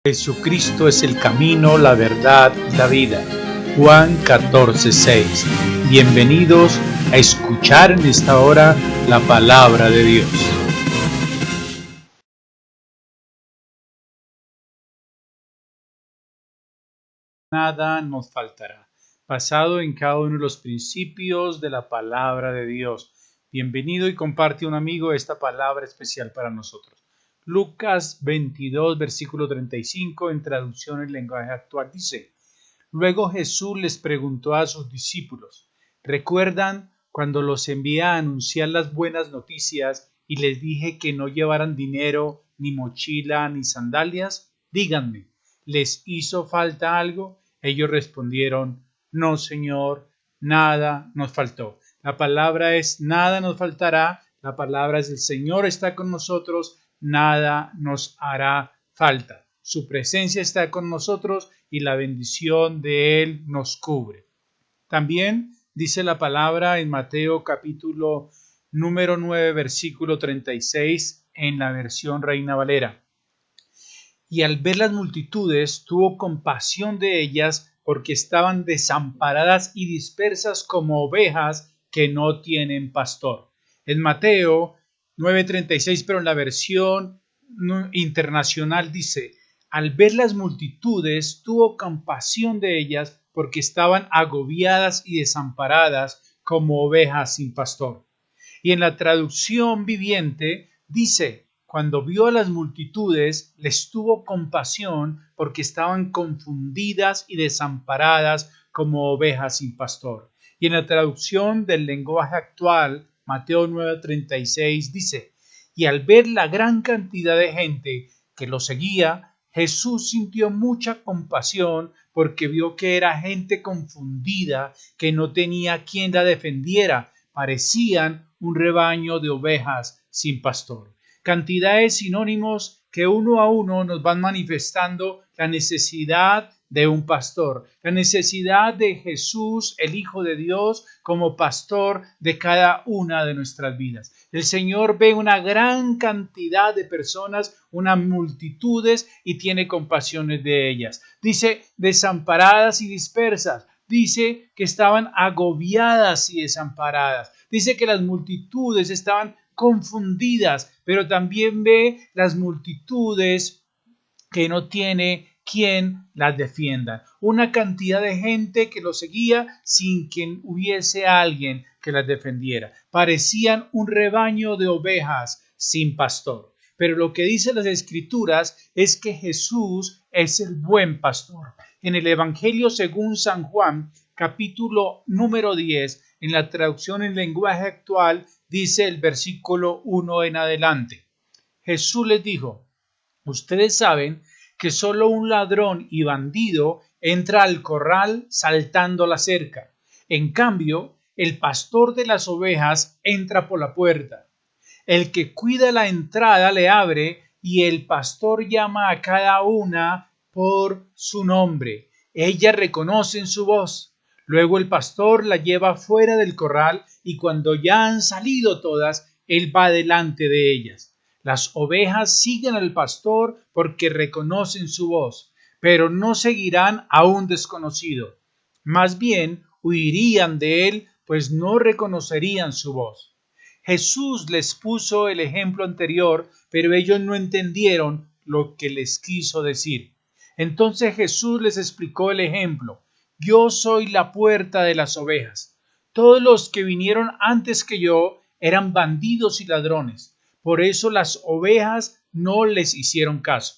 Jesucristo es el camino, la verdad y la vida. Juan 14:6. Bienvenidos a escuchar en esta hora la palabra de Dios. Nada nos faltará. Basado en cada uno de los principios de la palabra de Dios. Bienvenido y comparte un amigo esta palabra especial para nosotros. Lucas 22, versículo 35, en traducción en lenguaje actual, dice: Luego Jesús les preguntó a sus discípulos: ¿recuerdan cuando los envié a anunciar las buenas noticias y les dije que no llevaran dinero, ni mochila, ni sandalias? Díganme, ¿les hizo falta algo? Ellos respondieron: No, Señor, nada nos faltó. La palabra es: nada nos faltará. La palabra es: el Señor está con nosotros, nada nos hará falta. Su presencia está con nosotros y la bendición de Él nos cubre. También dice la palabra en Mateo capítulo número 9, versículo 36, en la versión Reina Valera: y al ver las multitudes tuvo compasión de ellas, porque estaban desamparadas y dispersas como ovejas que no tienen pastor. En Mateo 9:36, pero en la versión internacional dice: al ver las multitudes tuvo compasión de ellas, porque estaban agobiadas y desamparadas como ovejas sin pastor. Y en la traducción viviente dice: cuando vio a las multitudes, les tuvo compasión, porque estaban confundidas y desamparadas como ovejas sin pastor. Y en la traducción del lenguaje actual, Mateo 9:36 dice: y al ver la gran cantidad de gente que lo seguía, Jesús sintió mucha compasión, porque vio que era gente confundida, que no tenía quien la defendiera. Parecían un rebaño de ovejas sin pastor. Cantidades sinónimos que uno a uno nos van manifestando la necesidad de un pastor, la necesidad de Jesús, el Hijo de Dios, como pastor de cada una de nuestras vidas. El Señor ve una gran cantidad de personas, unas multitudes, y tiene compasiones de ellas. Dice: desamparadas y dispersas. Dice que estaban agobiadas y desamparadas. Dice que las multitudes estaban confundidas, pero también ve las multitudes que no tiene quien las defienda. Una cantidad de gente que lo seguía sin que hubiese alguien que las defendiera. Parecían un rebaño de ovejas sin pastor. Pero lo que dicen las Escrituras es que Jesús es el buen pastor. En el Evangelio según San Juan, capítulo número 10, en la traducción en lenguaje actual, dice el versículo 1 en adelante: Jesús les dijo: ustedes saben que solo un ladrón y bandido entra al corral saltando la cerca. En cambio, el pastor de las ovejas entra por la puerta. El que cuida la entrada le abre, y el pastor llama a cada una por su nombre. Ellas reconocen su voz. Luego el pastor la lleva fuera del corral, y cuando ya han salido todas, él va delante de ellas. Las ovejas siguen al pastor porque reconocen su voz, pero no seguirán a un desconocido. Más bien huirían de él, pues no reconocerían su voz. Jesús les puso el ejemplo anterior, pero ellos no entendieron lo que les quiso decir. Entonces Jesús les explicó el ejemplo: yo soy la puerta de las ovejas. Todos los que vinieron antes que yo eran bandidos y ladrones. Por eso las ovejas no les hicieron caso.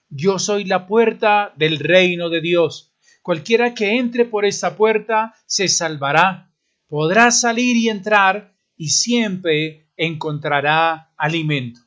Yo soy la puerta del reino de Dios. Cualquiera que entre por esta puerta se salvará. Podrá salir y entrar y siempre encontrará alimento.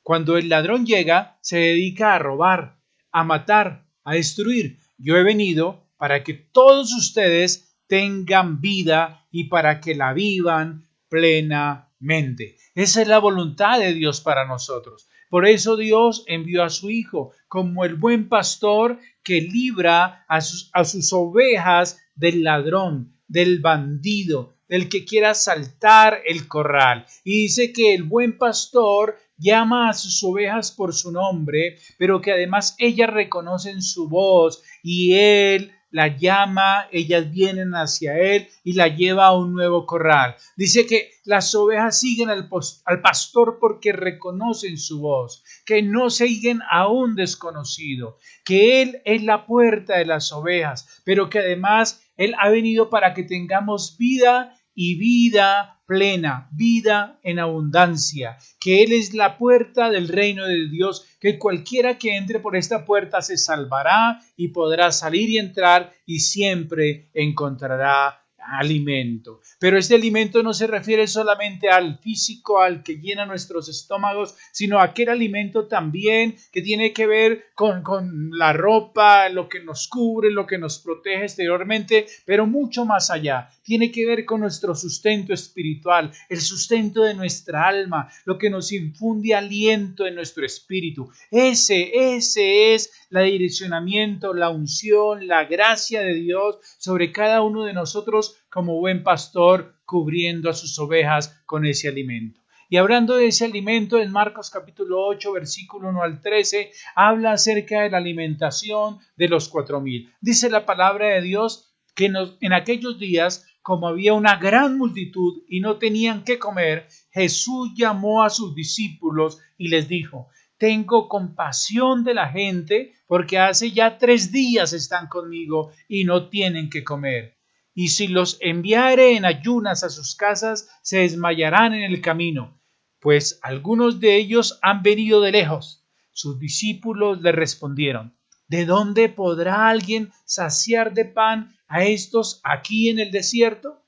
Cuando el ladrón llega, se dedica a robar, a matar, a destruir. Yo he venido para que todos ustedes tengan vida y para que la vivan plenamente. Esa es la voluntad de Dios para nosotros. Por eso Dios envió a su Hijo como el buen pastor que libra a sus ovejas del ladrón, del bandido, del que quiera saltar el corral. Y dice que el buen pastor llama a sus ovejas por su nombre, pero que además ellas reconocen su voz y Él la llama, ellas vienen hacia Él y la lleva a un nuevo corral. Dice que las ovejas siguen al pastor porque reconocen su voz, que no siguen a un desconocido, que Él es la puerta de las ovejas, pero que además Él ha venido para que tengamos vida y vida plena, vida en abundancia, que Él es la puerta del reino de Dios, que cualquiera que entre por esta puerta se salvará y podrá salir y entrar y siempre encontrará alimento. Pero este alimento no se refiere solamente al físico, al que llena nuestros estómagos, sino a aquel alimento también que tiene que ver con la ropa, lo que nos cubre, lo que nos protege exteriormente, pero mucho más allá. Tiene que ver con nuestro sustento espiritual, el sustento de nuestra alma, lo que nos infunde aliento en nuestro espíritu. Ese es el direccionamiento, la unción, la gracia de Dios sobre cada uno de nosotros como buen pastor, cubriendo a sus ovejas con ese alimento. Y hablando de ese alimento, en Marcos capítulo 8, versículo 1 al 13, habla acerca de la alimentación de los 4,000. Dice la palabra de Dios que en aquellos días, como había una gran multitud y no tenían qué comer, Jesús llamó a sus discípulos y les dijo: tengo compasión de la gente porque hace ya 3 días están conmigo y no tienen que comer. Y si los enviare en ayunas a sus casas, se desmayarán en el camino, pues algunos de ellos han venido de lejos. Sus discípulos le respondieron: ¿de dónde podrá alguien saciar de pan a estos aquí en el desierto?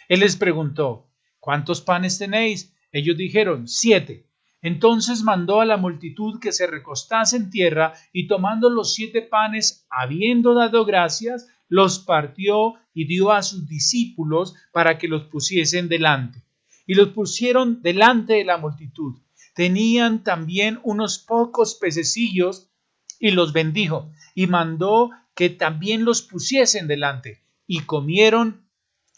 Él les preguntó: ¿cuántos panes tenéis? Ellos dijeron: 7. Entonces mandó a la multitud que se recostase en tierra, y tomando los 7 panes, habiendo dado gracias, los partió y dio a sus discípulos para que los pusiesen delante. Y los pusieron delante de la multitud. Tenían también unos pocos pececillos y los bendijo, y mandó que también los pusiesen delante. Y comieron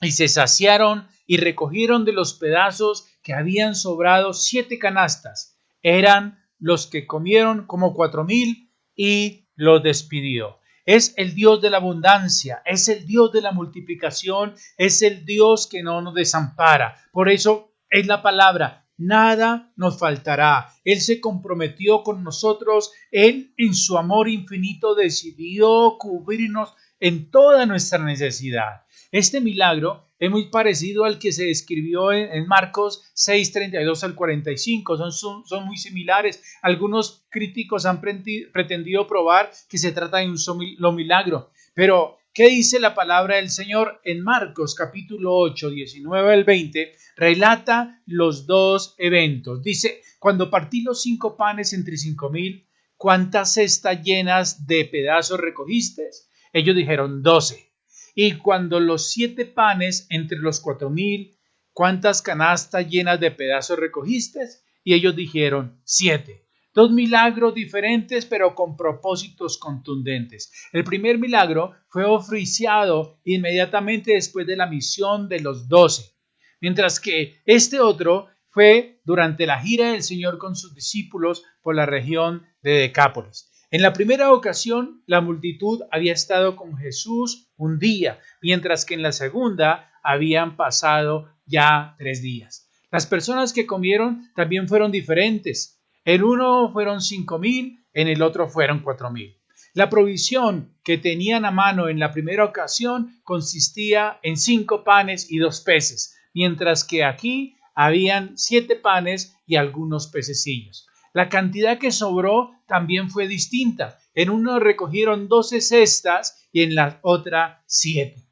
y se saciaron y recogieron de los pedazos que habían sobrado 7 canastas. Eran los que comieron como 4,000 y los despidió. Es el Dios de la abundancia, es el Dios de la multiplicación, es el Dios que no nos desampara. Por eso es la palabra: nada nos faltará. Él se comprometió con nosotros, Él en su amor infinito decidió cubrirnos en toda nuestra necesidad. Este milagro es muy parecido al que se describió en Marcos 6, 32 al 45. Son muy similares. Algunos críticos han pretendido probar que se trata de un solo milagro. Pero, ¿qué dice la palabra del Señor? En Marcos capítulo 8, 19 al 20, relata los dos eventos. Dice: cuando partí los 5 panes entre 5,000, ¿cuántas cestas llenas de pedazos recogiste? Ellos dijeron: 12. Y cuando los 7 panes entre los 4,000, ¿cuántas canastas llenas de pedazos recogiste? Y ellos dijeron: 7. 2 milagros diferentes, pero con propósitos contundentes. El primer milagro fue oficiado inmediatamente después de la misión de los 12, mientras que este otro fue durante la gira del Señor con sus discípulos por la región de Decápolis. En la primera ocasión, la multitud había estado con Jesús un día, mientras que en la segunda habían pasado ya 3 días. Las personas que comieron también fueron diferentes. En uno fueron 5,000, en el otro fueron 4,000. La provisión que tenían a mano en la primera ocasión consistía en 5 panes y 2 peces, mientras que aquí habían 7 panes y algunos pececillos. La cantidad que sobró también fue distinta. En uno recogieron 12 cestas y en la otra 7.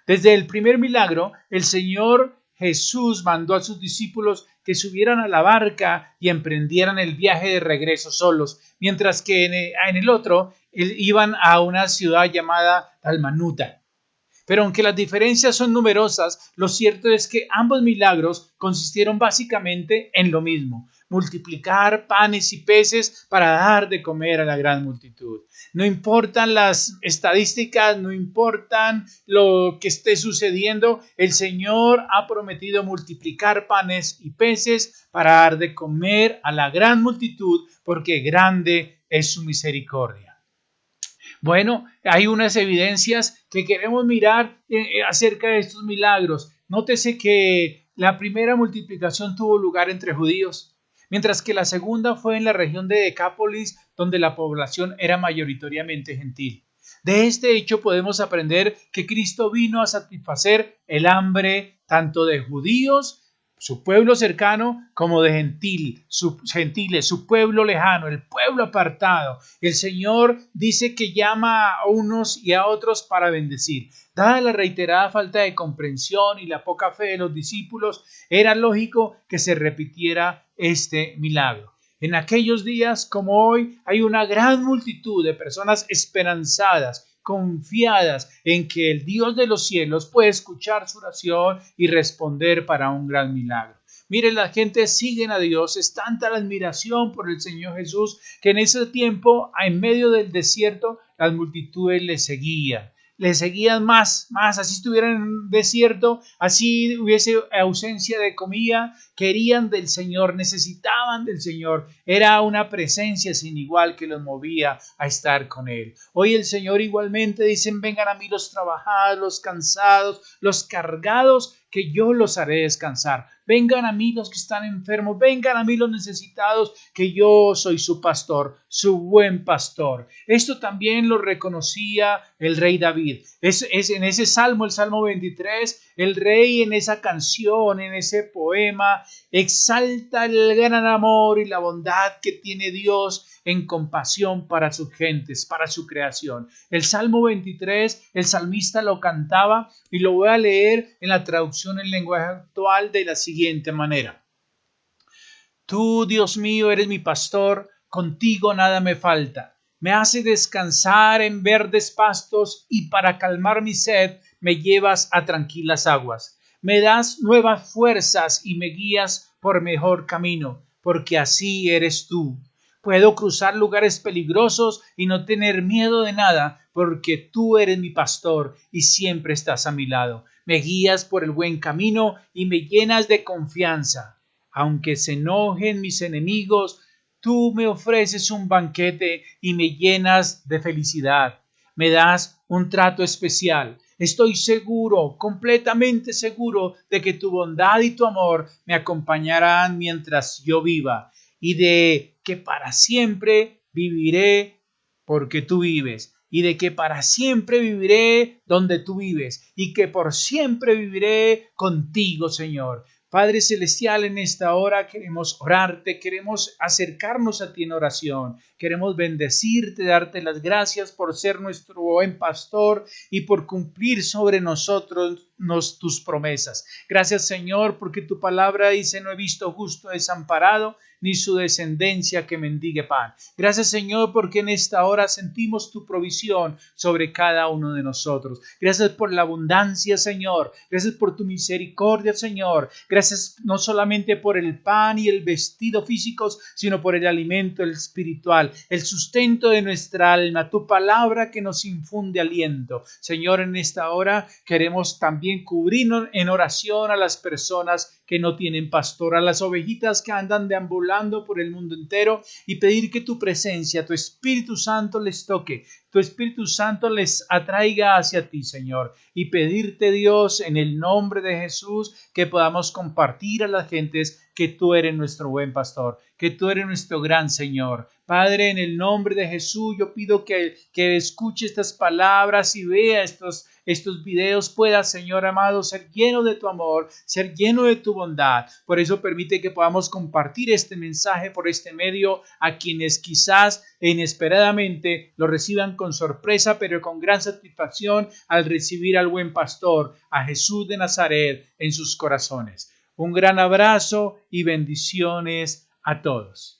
Desde el primer milagro, el Señor Jesús mandó a sus discípulos que subieran a la barca y emprendieran el viaje de regreso solos, mientras que en el otro iban a una ciudad llamada Dalmanuta. Pero aunque las diferencias son numerosas, lo cierto es que ambos milagros consistieron básicamente en lo mismo. multiplicar panes y peces para dar de comer a la gran multitud. No importan las estadísticas, no importan lo que esté sucediendo, el Señor ha prometido multiplicar panes y peces para dar de comer a la gran multitud, porque grande es su misericordia. Bueno, hay unas evidencias que queremos mirar acerca de estos milagros. Nótese que la primera multiplicación tuvo lugar entre judíos, mientras que la segunda fue en la región de Decápolis, donde la población era mayoritariamente gentil. De este hecho podemos aprender que Cristo vino a satisfacer el hambre tanto de judíos, su pueblo cercano, como de gentiles, su pueblo lejano, el pueblo apartado. El Señor dice que llama a unos y a otros para bendecir. Dada la reiterada falta de comprensión y la poca fe de los discípulos, era lógico que se repitiera este milagro. En aquellos días como hoy hay una gran multitud de personas esperanzadas, confiadas en que el Dios de los cielos puede escuchar su oración y responder para un gran milagro. Miren, la gente sigue a Dios, es tanta la admiración por el Señor Jesús que en ese tiempo, en medio del desierto, las multitudes le seguían más, así estuvieran en un desierto, así hubiese ausencia de comida, querían del Señor, necesitaban del Señor, era una presencia sin igual que los movía a estar con Él. Hoy el Señor igualmente dice: vengan a mí los trabajados, los cansados, los cargados, que yo los haré descansar. Vengan a mí los que están enfermos, vengan a mí los necesitados, que yo soy su pastor, su buen pastor. Esto también lo reconocía el rey David. Es en ese salmo, el Salmo 23, el rey en esa canción, en ese poema, exalta el gran amor y la bondad que tiene Dios en compasión para sus gentes, para su creación. El Salmo 23, el salmista lo cantaba y lo voy a leer en la traducción en lenguaje actual de la siguiente manera. Tú, Dios mío, eres mi pastor, contigo nada me falta. Me hace descansar en verdes pastos y para calmar mi sed me llevas a tranquilas aguas. Me das nuevas fuerzas y me guías por mejor camino, porque así eres tú. Puedo cruzar lugares peligrosos y no tener miedo de nada, porque tú eres mi pastor y siempre estás a mi lado. Me guías por el buen camino y me llenas de confianza. Aunque se enojen mis enemigos, tú me ofreces un banquete y me llenas de felicidad. Me das un trato especial. Estoy seguro, completamente seguro, de que tu bondad y tu amor me acompañarán mientras yo viva, y de que para siempre viviré porque tú vives, y de que para siempre viviré donde tú vives, y que por siempre viviré contigo, Señor. Padre Celestial, en esta hora queremos orarte, queremos acercarnos a ti en oración, queremos bendecirte, darte las gracias por ser nuestro buen pastor y por cumplir sobre nosotros tus promesas. Gracias, Señor, porque tu palabra dice: no he visto justo desamparado, ni su descendencia que mendigue pan. Gracias, Señor, porque en esta hora sentimos tu provisión sobre cada uno de nosotros. Gracias por la abundancia, Señor. Gracias por tu misericordia, Señor. Gracias no solamente por el pan y el vestido físicos, sino por el alimento espiritual, el sustento de nuestra alma, tu palabra que nos infunde aliento. Señor, en esta hora queremos también cubrirnos en oración a las personas que no tienen pastor, a las ovejitas que andan deambulando por el mundo entero, y pedir que tu presencia, tu Espíritu Santo les toque, tu Espíritu Santo les atraiga hacia ti, Señor, y pedirte, Dios, en el nombre de Jesús, que podamos compartir a las gentes que tú eres nuestro buen pastor, que tú eres nuestro gran Señor. Padre, en el nombre de Jesús, yo pido que escuche estas palabras y vea estos videos, pueda, Señor amado, ser lleno de tu amor, ser lleno de tu bondad. Por eso permite que podamos compartir este mensaje por este medio a quienes quizás inesperadamente lo reciban con sorpresa, pero con gran satisfacción al recibir al buen pastor, a Jesús de Nazaret, en sus corazones. Un gran abrazo y bendiciones a todos.